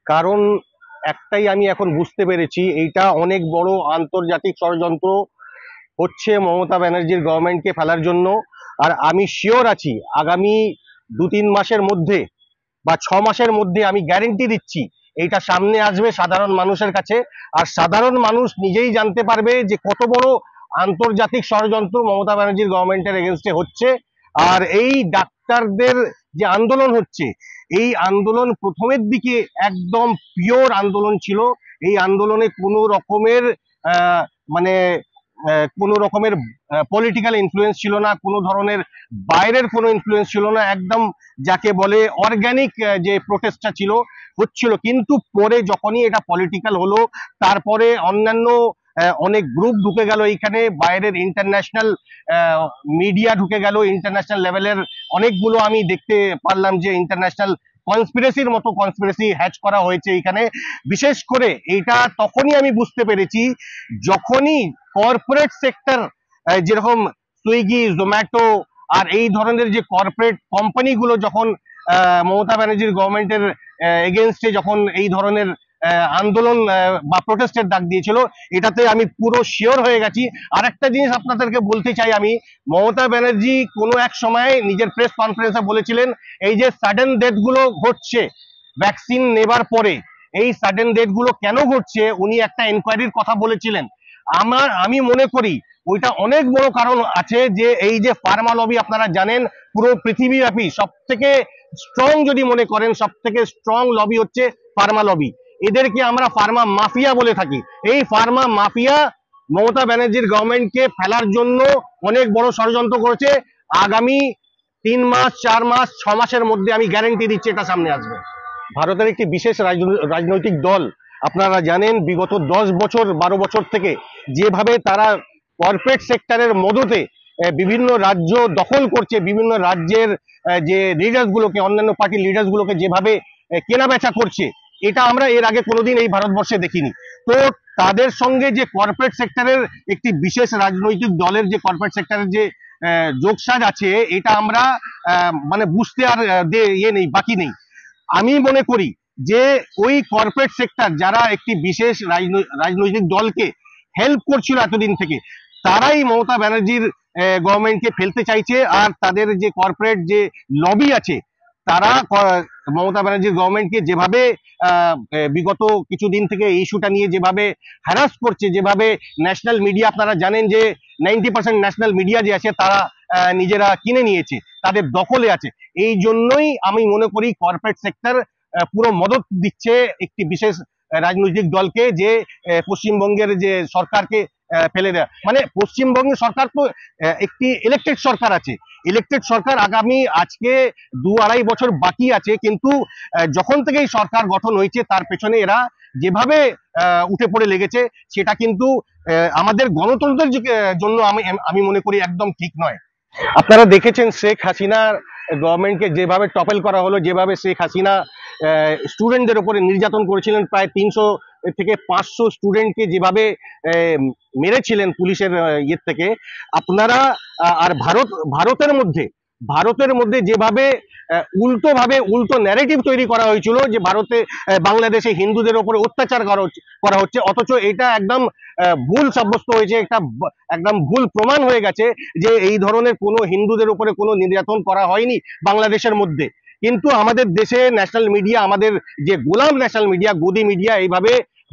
কারণ একটাই আমি এখন বুঝতে পেরেছি, এইটা অনেক বড় আন্তর্জাতিক ষড়যন্ত্র হচ্ছে মমতা ব্যানার্জির গভর্নমেন্টকে ফেলার জন্য। আর আমি শিওর আছি আগামী 2-3 মাসের মধ্যে বা 6 মাসের মধ্যে আমি গ্যারেন্টি দিচ্ছি এইটা সামনে আসবে সাধারণ মানুষের কাছে। আর সাধারণ মানুষ নিজেই জানতে পারবে যে কত বড় আন্তর্জাতিক ষড়যন্ত্র মমতা ব্যানার্জির গভর্নমেন্টের এগেনস্টে হচ্ছে। আর এই ডাক্তারদের যে আন্দোলন হচ্ছে, এই আন্দোলন প্রথমের দিকে একদম পিওর আন্দোলন ছিল। এই আন্দোলনে কোনো রকমের মানে কোনো রকমের পলিটিক্যাল ইনফ্লুয়েন্স ছিল না, কোনো ধরনের বাইরের কোনো ইনফ্লুয়েন্স ছিল না, একদম যাকে বলে অর্গানিক যে প্রোটেস্টটা ছিল হচ্ছিল। কিন্তু পরে যখনই এটা পলিটিক্যাল হলো, তারপরে অন্যান্য অনেক গ্রুপ ঢুকে গেল এইখানে, বাইরের ইন্টারন্যাশনাল মিডিয়া ঢুকে গেল, ইন্টারন্যাশনাল লেভেলের অনেকগুলো আমি দেখতে পারলাম যে ইন্টারন্যাশনাল কনস্পিরেসির মতো কনস্পিরেসি হ্যাচ করা হয়েছে এইখানে। বিশেষ করে এইটা তখনই আমি বুঝতে পেরেছি যখনই কর্পোরেট সেক্টর, যেরকম সুইগি, জোম্যাটো আর এই ধরনের যে কর্পোরেট কোম্পানিগুলো যখন মমতা ব্যানার্জির গভর্নমেন্টের এগেনস্টে যখন এই ধরনের আন্দোলন বা প্রোটেস্টের ডাক দিয়েছিল, এটাতে আমি পুরো শিওর হয়ে গেছি। আর একটা জিনিস আপনাদেরকে বলতে চাই আমি, মমতা ব্যানার্জি কোনো এক সময় নিজের প্রেস কনফারেন্সে বলেছিলেন এই যে সাডেন ডেথ গুলো ঘটছে ভ্যাকসিন নেবার পরে, এই সাডেন ডেথ গুলো কেন ঘটছে উনি একটা এনকোয়ারির কথা বলেছিলেন। আমি মনে করি ওইটা অনেক বড় কারণ আছে, যে এই যে ফার্মা লবি আপনারা জানেন পুরো পৃথিবীব্যাপী সব থেকে স্ট্রং, যদি মনে করেন সব থেকে স্ট্রং লবি হচ্ছে ফার্মা লবি। এদেরকে আমরা ফার্মা মাফিয়া বলে থাকি। এই ফার্মা মাফিয়া মমতা ব্যানার্জির গভর্নমেন্টকে ফেলার জন্য অনেক বড় ষড়যন্ত্র করেছে। আগামী 3 মাস, 4 মাস, 6 মাসের মধ্যে আমি গ্যারেন্টি দিচ্ছি এটা সামনে আসবে। ভারতের একটি বিশেষ রাজনৈতিক দল, আপনারা জানেন বিগত 10 বছর 12 বছর থেকে যেভাবে তারা কর্পোরেট সেক্টরের মদতে বিভিন্ন রাজ্য দখল করছে, বিভিন্ন রাজ্যের যে লিডার্স গুলোকে, অন্যান্য পার্টির লিডার্স গুলোকে যেভাবে কেনা বেচা করছে, এটা আমরা এর আগে কোনোদিন এই ভারতবর্ষে দেখিনি। তো তাদের সঙ্গে যে কর্পোরেট সেক্টরের একটি বিশেষ রাজনৈতিক দলের যে কর্পোরেট সেক্টরের যে যোগসাজ আছে, এটা আমরা মানে বুঝতে আর ইয়ে নেই, বাকি নেই। আমি মনে করি যে ওই কর্পোরেট সেক্টর যারা একটি বিশেষ রাজনৈতিক দলকে হেল্প করছিল এতদিন থেকে, তারাই মমতা ব্যানার্জির গভর্নমেন্টকে ফেলতে চাইছে। আর তাদের যে কর্পোরেট যে লবি আছে, তারা মমতা ব্যানার্জির গভর্নমেন্টকে যেভাবে বিগত কিছুদিন থেকে এই ইস্যুটা নিয়ে যেভাবে হ্যারাস করছে, যেভাবে ন্যাশনাল মিডিয়া, আপনারা জানেন যে 90% ন্যাশনাল মিডিয়া যে আছে তারা নিজেরা কিনে নিয়েছে, তাদের দখলে আছে। এই জন্যই আমি মনে করি কর্পোরেট সেক্টর পুরো মদত দিচ্ছে একটি বিশেষ রাজনৈতিক দলকে, যে পশ্চিমবঙ্গের যে সরকারকে ফেলে দেয়া। মানে পশ্চিমবঙ্গের সরকার তো একটি ইলেকটেড সরকার আছে, ইলেকটেড সরকার আগামী আজকে 2-2.5 বছর বাকি আছে, কিন্তু যখন থেকে এই সরকার গঠন হয়েছে তার পেছনে এরা যেভাবে উঠে পড়ে লেগেছে, সেটা কিন্তু আমাদের গণতন্ত্রের জন্য আমি মনে করি একদম ঠিক নয়। আপনারা দেখেছেন শেখ হাসিনার গভর্নমেন্টকে যেভাবে টপেল করা হলো, যেভাবে শেখ হাসিনা স্টুডেন্টদের উপরে নির্যাতন করেছিলেন, প্রায় 300 থেকে 500 স্টুডেন্টকে যেভাবে মেরেছিলেন পুলিশের ইয়ের থেকে। আপনারা আর ভারতের মধ্যে যেভাবে উল্টো ন্যারেটিভ তৈরি করা হয়েছিল যে ভারতে বাংলাদেশে হিন্দুদের উপরে অত্যাচার করা হচ্ছে, অথচ এটা একদম ভুল সাব্যস্ত হয়েছে, একদম ভুল প্রমাণ হয়ে গেছে যে এই ধরনের কোনো হিন্দুদের উপরে কোনো নির্যাতন করা হয়নি বাংলাদেশের মধ্যে। কিন্তু আমাদের দেশে ন্যাশনাল মিডিয়া, আমাদের যে গোলাম ন্যাশনাল মিডিয়া, গদি মিডিয়া, এইভাবে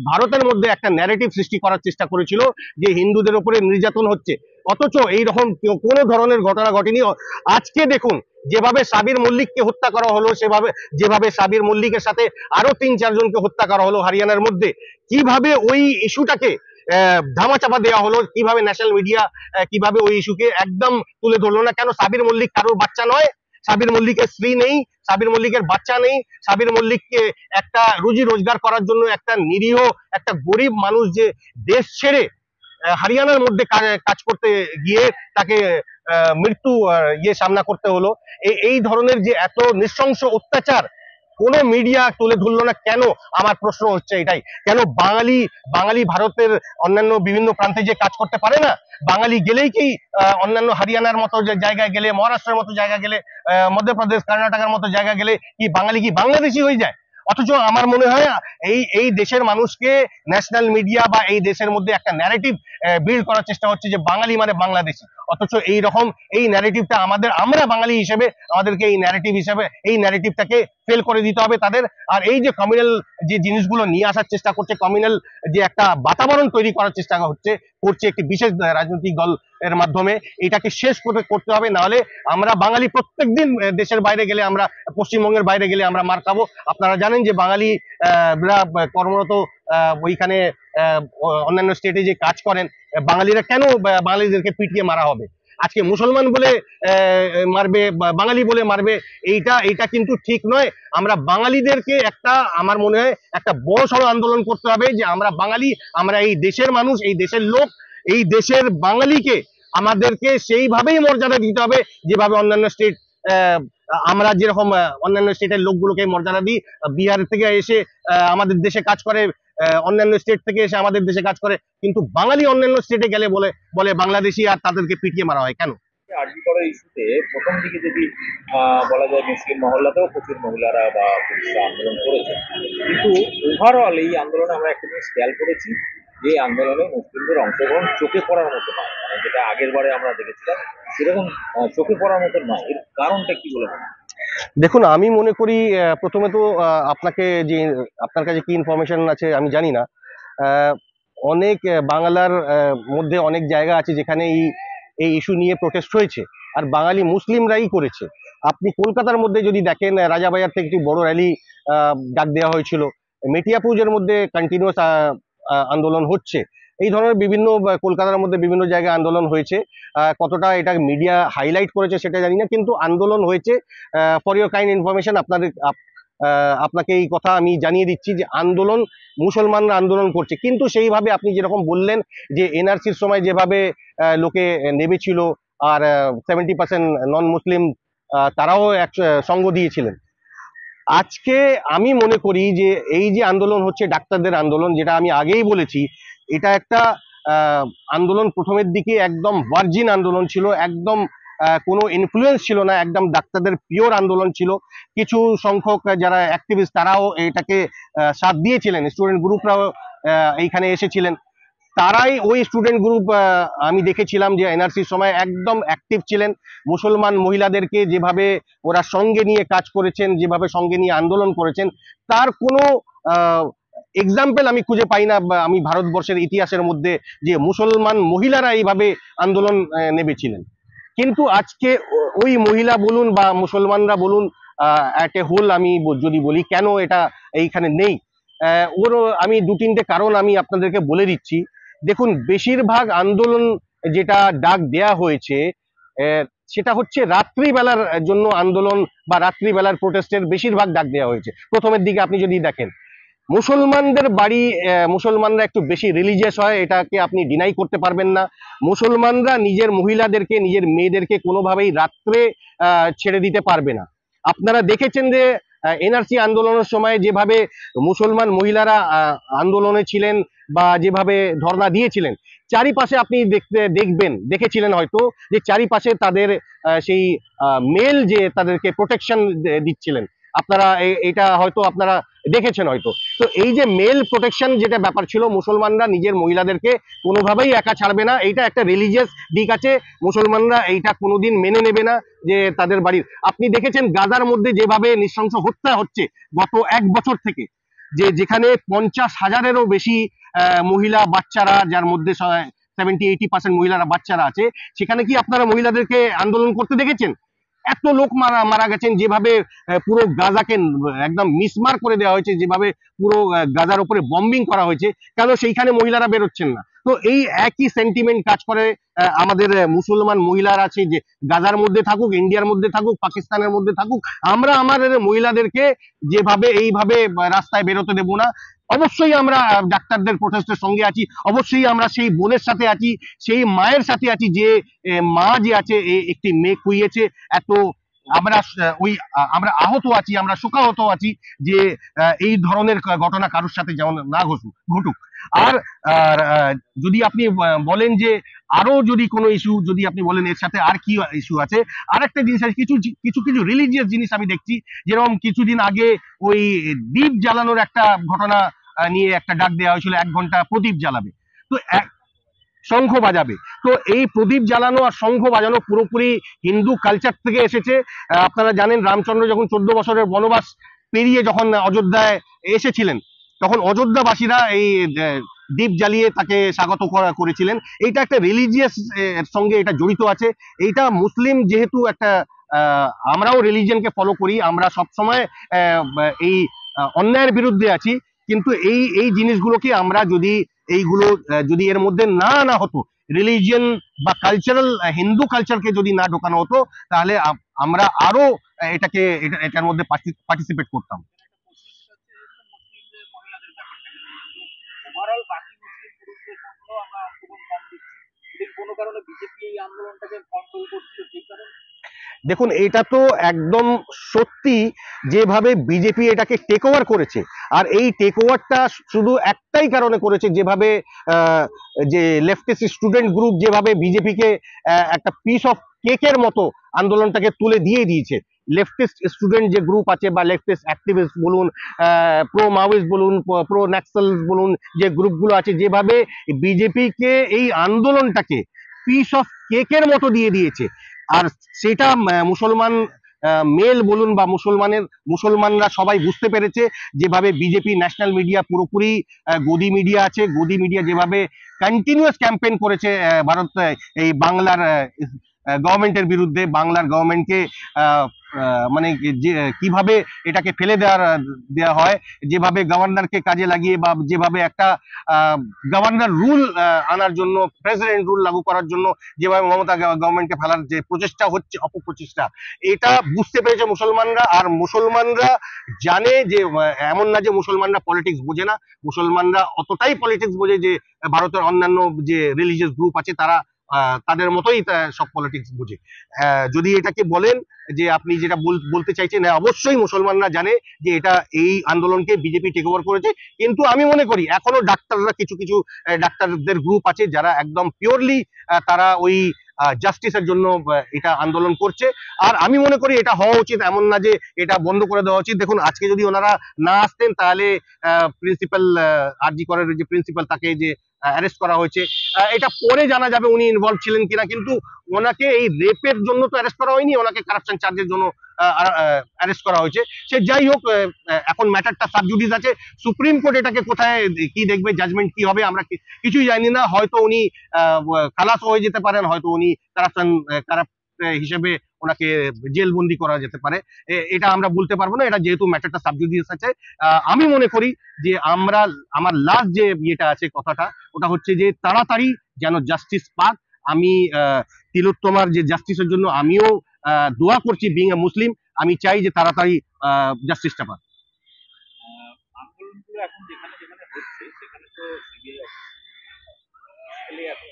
ভারতের মধ্যে একটা ন্যারেটিভ সৃষ্টি করার চেষ্টা করেছিল যে হিন্দুদের উপরে নির্যাতন হচ্ছে, অথচ এইরকম কোনো ধরনের ঘটনা ঘটেনি। আজকে দেখুন যেভাবে সাবির মল্লিককে হত্যা করা হলো, যেভাবে সাবির মল্লিকের সাথে আরো 3-4 জনকে হত্যা করা হলো হরিয়ানার মধ্যে, কিভাবে ওই ইস্যুটাকে ধামাচাপা দেওয়া হলো, কিভাবে ন্যাশনাল মিডিয়া কিভাবে ওই ইস্যুকে একদম তুলে ধরলো না। কেন সাবির মল্লিক কারোর বাচ্চা নয়? সাবির মল্লিকের স্ত্রী নেই? সাবির মল্লিকের বাচ্চা নেই? সাবির মল্লিককে একটা রুজি রোজগার করার জন্য একটা নিরীহ, একটা গরিব মানুষ যে দেশ ছেড়ে হরিয়ানার মধ্যে কাজ করতে গিয়ে তাকে মৃত্যু সামনা করতে হলো, এই ধরনের যে এত নৃশংস অত্যাচার কোন মিডিয়া তুলে ধরলো না কেন? আমার প্রশ্ন হচ্ছে এটাই। কেন বাঙালি ভারতের অন্যান্য বিভিন্ন প্রান্তে যে কাজ করতে পারে না? বাঙালি গেলেই কি অন্যান্য হরিয়ানার মতো যে জায়গায় গেলে, মহারাষ্ট্রের মতো জায়গা গেলে, মধ্যপ্রদেশ, কর্ণাটকের মতো জায়গা গেলে কি বাঙালি কি বাংলাদেশি হয়ে যায়? অথচ আমার মনে হয় এই এই দেশের মানুষকে ন্যাশনাল মিডিয়া বা এই দেশের মধ্যে একটা ন্যারেটিভ বিল্ড করার চেষ্টা হচ্ছে যে বাঙালি মানে বাংলাদেশি। অথচ এই রকম এই ন্যারেটিভটা আমরা বাঙালি হিসেবে আমাদেরকে এই ন্যারেটিভটাকে ফেল করে দিতে হবে তাদের। আর এই যে কমিউনাল যে জিনিসগুলো নিয়ে আসার চেষ্টা করছে, কমিউনাল যে একটা বাতাবরণ তৈরি করার চেষ্টা করছে একটি বিশেষ রাজনৈতিক দল এর মাধ্যমে, এটাকে শেষ করতে হবে। নাহলে আমরা বাঙালি প্রত্যেকদিন দেশের বাইরে গেলে, আমরা পশ্চিমবঙ্গের বাইরে গেলে আমরা মার খাবো। আপনারা জানেন যে বাঙালি কর্মরত ওইখানে অন্যান্য স্টেটে যে কাজ করেন, বাঙালিরা কেন বাঙালিদেরকে পিটিয়ে মারা হবে? আজকে মুসলমান বলে মারবে, বাঙালি বলে মারবে, এইটা কিন্তু ঠিক নয়। আমরা বাঙালিদেরকে আমার মনে হয় একটা বড় সড় আন্দোলন করতে হবে যে আমরা বাঙালি, আমরা এই দেশের মানুষ, এই দেশের লোক, এই দেশের বাঙালিকে আমাদেরকে সেইভাবেই মর্যাদা দিতে হবে যেভাবে অন্যান্য স্টেট, আমরা যেরকম অন্যান্য স্টেটের লোকগুলোকে মর্যাদা দিই। বিহার থেকে এসে আমাদের দেশে কাজ করে, অন্যান্য স্টেট থেকে এসে আমাদের দেশে কাজ করে, কিন্তু বাঙালি অন্যান্য স্টেটে গেলে বলে বাংলাদেশি, আর তাদেরকে পিটিয়ে মারা হয় কেন? আরজি করা ইস্যুতে প্রথম দিকে যদি বলা যায় মুসলিম মহল্লাতেও প্রচুর মহিলারা বা পুরুষরা আন্দোলন করেছে, কিন্তু ওভারঅল এই আন্দোলনে আমরা একটা জিনিস খেয়াল করেছি, যে আন্দোলনে মুসলিমদের অংশগ্রহণ চোখে পড়ার মতো নয়, মানে যেটা আগের বারে আমরা দেখেছিলাম সেরকম চোখে পড়ার মতো নয়। এর কারণটা কি বলে মনে হয়? দেখুন, আমি মনে করি প্রথমে তো আপনার কাছে কি ইনফরমেশন আছে আমি জানি না। আহ, অনেক বাংলার মধ্যে অনেক জায়গা আছে যেখানে এই এই ইস্যু নিয়ে প্রোটেস্ট হয়েছে, আর বাঙালি মুসলিমরাই করেছে। আপনি কলকাতার মধ্যে যদি দেখেন, রাজাবাজার থেকে একটি বড় র্যালি ডাক দেওয়া হয়েছিল। মেটিয়াপুজের মধ্যে কন্টিনিউয়াস আন্দোলন হচ্ছে। এই ধরনের বিভিন্ন কলকাতার মধ্যে বিভিন্ন জায়গায় আন্দোলন হয়েছে। কতটা এটা মিডিয়া হাইলাইট করেছে সেটা জানি না, কিন্তু আন্দোলন হয়েছে। ফর ইউর কাইন্ড ইনফরমেশন, আপনাকে এই কথা আমি জানিয়ে দিচ্ছি যে মুসলমানরা আন্দোলন করছে, কিন্তু সেইভাবে আপনি যেরকম বললেন যে এনআরসির সময় যেভাবে লোকে নেমেছিল, আর 70% নন মুসলিম তারাও সঙ্গ দিয়েছিলেন। আজকে আমি মনে করি যে এই যে আন্দোলন হচ্ছে ডাক্তারদের আন্দোলন, যেটা আমি আগেই বলেছি, এটা একটা আন্দোলন প্রথমের দিকে একদম ভার্জিন আন্দোলন ছিল, একদম কোনো ইনফ্লুয়েন্স ছিল না, একদম ডাক্তারদের পিওর আন্দোলন ছিল। কিছু সংখ্যক যারা অ্যাক্টিভিস্ট তারাও এটাকে সাথ দিয়েছিলেন, স্টুডেন্ট গ্রুপরাও এইখানে এসেছিলেন। তারাই ওই স্টুডেন্ট গ্রুপ আমি দেখেছিলাম যে এনআরসির সময় একদম অ্যাক্টিভ ছিলেন। মুসলমান মহিলাদেরকে যেভাবে ওরা সঙ্গে নিয়ে কাজ করেছেন, যেভাবে সঙ্গে নিয়ে আন্দোলন করেছেন, তার কোনো এক্সাম্পল আমি খুঁজে পাই না আমি ভারতবর্ষের ইতিহাসের মধ্যে যে মুসলমান মহিলারা এইভাবে আন্দোলন নেমেছিলেন। কিন্তু আজকে ওই মহিলা বলুন বা মুসলমানরা বলুন, অ্যাট এ হোল আমি যদি বলি কেন এটা এইখানে নেই, ওর আমি দু তিনটে কারণ আমি আপনাদেরকে বলে দিচ্ছি। দেখুন, বেশিরভাগ আন্দোলন যেটা ডাক দেয়া হয়েছে সেটা হচ্ছে রাত্রিবেলার জন্য আন্দোলন বা রাত্রিবেলার প্রোটেস্টের বেশিরভাগ ডাক দেওয়া হয়েছে। প্রথমের দিকে আপনি যদি দেখেন, মুসলমানদের বাড়ি, মুসলমানরা একটু বেশি রিলিজিয়াস হয়, এটাকে আপনি ডিনাই করতে পারবেন না। মুসলমানরা নিজের মহিলাদেরকে, নিজের মেয়েদেরকে কোনোভাবেই রাত্রে ছেড়ে দিতে পারবে না। আপনারা দেখেছেন যে এনআরসি আন্দোলনের সময় যেভাবে মুসলমান মহিলারা আন্দোলনে ছিলেন বা যেভাবে ধর্ণা দিয়েছিলেন, চারিপাশে আপনি দেখেছিলেন হয়তো যে চারিপাশে তাদের সেই মেল যে তাদেরকে প্রোটেকশন দিচ্ছিলেন। আপনারা এটা হয়তো আপনারা দেখেছেন হয়তো। তো এই যে মেল প্রোটেকশন যেটা ব্যাপার ছিল, মুসলমানরা নিজের মহিলাদেরকে কোনোভাবেই একা ছাড়বে না, এইটা একটা রিলিজিয়াস দিক আছে। মুসলমানরা এইটা কোনোদিন মেনে নেবে না যে তাদের বাড়ির, আপনি দেখেছেন গাজার মধ্যে যেভাবে নৃশংস হত্যা হচ্ছে গত 1 বছর থেকে, যেখানে 50,000-এরও বেশি মহিলা বাচ্চারা, যার মধ্যে 70-80% মহিলারা বাচ্চারা আছে, সেখানে কি আপনারা মহিলাদেরকে আন্দোলন করতে দেখেছেন? এত লোক মারা গেছেন, যেভাবে পুরো গাজাকে একদম মিসমার করে দেওয়া হয়েছে, যেভাবে পুরো গাজার উপরে বম্বিং করা হয়েছে, কেন সেইখানে মহিলারা বেরোচ্ছেন না? তো এই একই সেন্টিমেন্ট কাজ করে আমাদের মুসলমান মহিলারা আছে, যে গাজার মধ্যে থাকুক, ইন্ডিয়ার মধ্যে থাকুক, পাকিস্তানের মধ্যে থাকুক, আমরা আমাদের মহিলাদেরকে যেভাবে এইভাবে রাস্তায় বেরোতে দেব না। অবশ্যই আমরা ডাক্তারদের প্রোটেস্টের সঙ্গে আছি, অবশ্যই আমরা সেই বোনের সাথে আছি, সেই মায়ের সাথে আছি, যে মা যে আছে একটি মেয়ে খুইয়েছে, এত আমরা আহত আছি, আমরা শোকাহত আছি যে এই ধরনের ঘটনা কারোর সাথে যেমন না ঘটুক। আর আর, যদি আপনি বলেন যে আরো যদি কোনো ইস্যু যদি আপনি বলেন এর সাথে আর কি ইস্যু আছে, আরেকটা জিনিস আছে, কিছু কিছু কিছু রিলিজিয়াস জিনিস আমি দেখছি। যেরকম কিছুদিন আগে ওই দ্বীপ জ্বালানোর একটা ঘটনা নিয়ে একটা ডাক দেওয়া হয়েছিল, 1 ঘন্টা প্রদীপ জ্বালাবে। তো শঙ্খ বাজাবে। তো এই প্রদীপ জ্বালানো আর শঙ্খ বাজানো পুরোপুরি হিন্দু কালচার থেকে এসেছে। আপনারা জানেন রামচন্দ্র যখন 14 বছরের বনবাস পেরিয়ে যখন অযোধ্যায় এসেছিলেন, তখন অযোধ্যাবাসীরা এই দ্বীপ জ্বালিয়ে তাকে স্বাগত করেছিলেন। এইটা একটা রিলিজিয়াস এর সঙ্গে এটা জড়িত আছে। এইটা মুসলিম যেহেতু একটা আমরাও রিলিজিয়নকে ফলো করি, আমরা সবসময় এই অন্যায়ের বিরুদ্ধে আছি। কিন্তু এই এই জিনিসগুলোকে আমরা যদি এইগুলো যদি এর মধ্যে না আনা হতো, রিলিজিয়ন বা কালচারাল হিন্দু কালচারকে যদি না ঢোকানো হতো, তাহলে আমরা আরো এটার মধ্যে পার্টিসিপেট করতাম। ওভারঅল বাকি মুসলিম পুরুষদের মধ্যেও আমরা অংশগ্রহণ কম দেখছি। কোনো কারণে বিজেপি এই আন্দোলনটাকে কন্ট্রোল করছিল সেই কারণে? দেখুন, এটা তো একদম সত্যি যেভাবে বিজেপি এটাকে টেক ওভার করেছে। আর এই টেক ওভারটা শুধু একটাই কারণে করেছে, যেভাবে যে লেফটিস্ট স্টুডেন্ট গ্রুপ যেভাবে বিজেপিকে একটা পিস অফ কেকের মতো আন্দোলনটাকে তুলে দিয়েছে। লেফটিস্ট স্টুডেন্ট যে গ্রুপ আছে বা লেফটিস্ট অ্যাক্টিভিস্ট বলুন, প্রো মাওয়িস্ট বলুন, প্রো নাক্সাল বলুন, যে গ্রুপগুলো আছে, যেভাবে বিজেপিকে এই আন্দোলনটাকে পিস অফ কেকের মতো দিয়ে দিয়েছে। আর সেটা মুসলমান মেল বলুন বা মুসলমানরা সবাই বুঝতে পেরেছে। যেভাবে বিজেপি ন্যাশনাল মিডিয়া পুরোপুরি গদি মিডিয়া আছে, গদি মিডিয়া যেভাবে কন্টিনিউয়াস ক্যাম্পেইন করেছে ভারত এই বাংলার গভর্নমেন্টের বিরুদ্ধে, বাংলার গভর্নমেন্টকে মানে কিভাবে এটাকে ফেলে দেওয়া হয়, যেভাবে গভর্নরকে কাজে লাগিয়ে বা যেভাবে একটা গভর্নর রুল আনার জন্য, প্রেসিডেন্ট রুল লাগু করার জন্য যেভাবে মমতা গভর্নমেন্টকে ফেলার যে প্রচেষ্টা হচ্ছে, অপপ্রচেষ্টা, এটা বুঝতে পেরেছে মুসলমানরা। আর মুসলমানরা জানে যে এমন না যে মুসলমানরা পলিটিক্স বোঝে না, মুসলমানরা অতটাই পলিটিক্স বোঝে যে ভারতের অন্যান্য যে রিলিজিয়াস গ্রুপ আছে তারা তাদের মতোই সব পলিটিক্স বুঝে। যদি এটাকে বলেন যে আপনি যেটা বলতে চাইছেন, অবশ্যই মুসলমানরা জানে যে এটা এই আন্দোলনকে বিজেপি টেক ওভার করেছে। কিন্তু আমি মনে করি এখনো ডাক্তাররা, কিছু কিছু ডাক্তারদের গ্রুপ আছে যারা একদম পিওরলি তারা ওই জাস্টিসের জন্য এটা আন্দোলন করছে। আর আমি মনে করি এটা হওয়া উচিত, এমন না যে এটা বন্ধ করে দেওয়া উচিত। দেখুন, আজকে যদি ওনারা না আসতেন তাহলে প্রিন্সিপাল আরজি করের যে প্রিন্সিপাল, তাকে যে অ্যারেস্ট করা হয়েছে, এটা পরে জানা যাবে উনি ইনভলভ ছিলেন কিনা। কিন্তু ওনাকে এই রেপের জন্য তো অ্যারেস্ট করা হয়নি, ওনাকে কারাপশন চার্জের জন্য অ্যারেস্ট করা হয়েছে। সে যাই হোক, এখন ম্যাটারটা সাবজুডিস আছে। সুপ্রিম কোর্ট এটাকে কোথায় কি দেখবে, জাজমেন্ট কি হবে, আমরা কিছুই জানি না। হয়তো উনি খালাস হয়ে যেতে পারেন, হয়তো উনি কারাপ্ট হিসেবে ওনাকে জেলবন্দি করা যেতে পারে। এটা আমরা বলতে পারবো না, এটা যেহেতু ম্যাটারটা সাবজুডিস আছে। আমি মনে করি যে আমার লাস্ট যে ইয়েটা আছে, কথাটা, ওটা হচ্ছে যে তাড়াতাড়ি যেন জাস্টিস পাক। আমি তিলোত্তমার যে জাস্টিসের জন্য আমিও দোয়া করছি, বিং এ মুসলিম। আমি চাই যে তাড়াতাড়ি জাস্টিসটা পাক। আন্দোলনগুলো এখন যেখানে যেখানে হচ্ছে সেখানে তো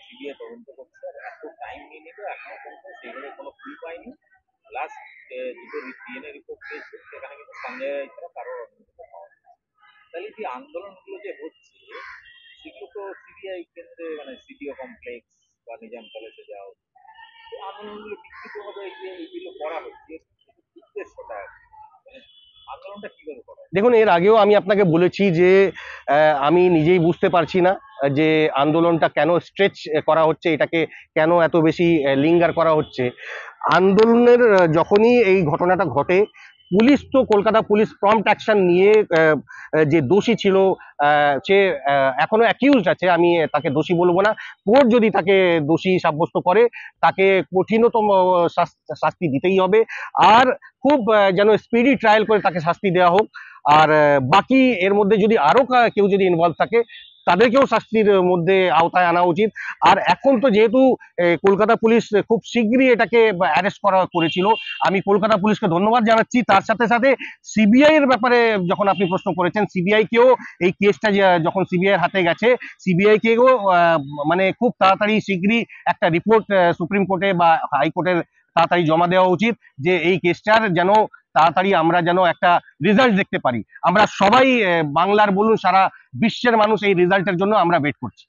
সিবিআই তদন্ত করছে, এত টাইম নিয়ে নিল, এখনো পর্যন্ত সেগুলো কোনো ক্লু পাইনি। লাস্ট দুটো ডিএনএ রিপোর্ট পেয়েছে, সেখানে কিন্তু সঞ্জয় রায় ছাড়া কারোর অভিযোগ পাওয়া যায়। তাহলে যে আন্দোলনগুলো যে হচ্ছে সেগুলো তো সিবিআই কেন্দ্রে, মানে সিডিও কমপ্লেক্স বা নিজাম প্যালেসে যাওয়া হচ্ছে, আন্দোলনগুলো বিকৃত হবে, এইগুলো করা হচ্ছে, উদ্দেশ্যটা মানে আন্দোলনটা কিভাবে করা? দেখুন, এর আগেও আমি আপনাকে বলেছি যে আমি নিজেই বুঝতে পারছি না যে আন্দোলনটা কেন স্ট্রেচ করা হচ্ছে, এটাকে কেন এত বেশি লিঙ্গার করা হচ্ছে। আন্দোলনের যখনই এই ঘটনাটা ঘটে, পুলিশ তো, কলকাতা পুলিশ প্রম্পট অ্যাকশন নিয়ে যে দোষী ছিল, সে এখনো অ্যাকিউজড আছে, আমি তাকে দোষী বলবো না। কোর্ট যদি তাকে দোষী সাব্যস্ত করে, তাকে কঠিনতম শাস্তি দিতেই হবে। আর খুব যেন স্পিডি ট্রায়াল করে তাকে শাস্তি দেওয়া হোক। আর বাকি এর মধ্যে যদি আরো কেউ যদি ইনভলভ থাকে, তাদেরকেও শাস্তির মধ্যে আওতায় আনা উচিত। আর এখন তো যেহেতু কলকাতা পুলিশ খুব শীঘ্রই এটাকে অ্যারেস্ট করেছিল, আমি কলকাতা পুলিশকে ধন্যবাদ জানাচ্ছি। তার সাথে সাথে সিবিআই এর ব্যাপারে যখন আপনি প্রশ্ন করেছেন, সিবিআই কেও এই কেসটা যখন সিবিআই এর হাতে গেছে, সিবিআই কেও মানে খুব তাড়াতাড়ি শীঘ্রই একটা রিপোর্ট সুপ্রিম কোর্টে বা হাইকোর্টের তাড়াতাড়ি জমা দেওয়া উচিত, যে এই কেসটার যেন তাড়াতাড়ি আমরা যেন একটা রেজাল্ট দেখতে পারি। আমরা সবাই বাংলার বলুন সারা বিশ্বের মানুষ এই রেজাল্টের জন্য আমরা ওয়েট করছি।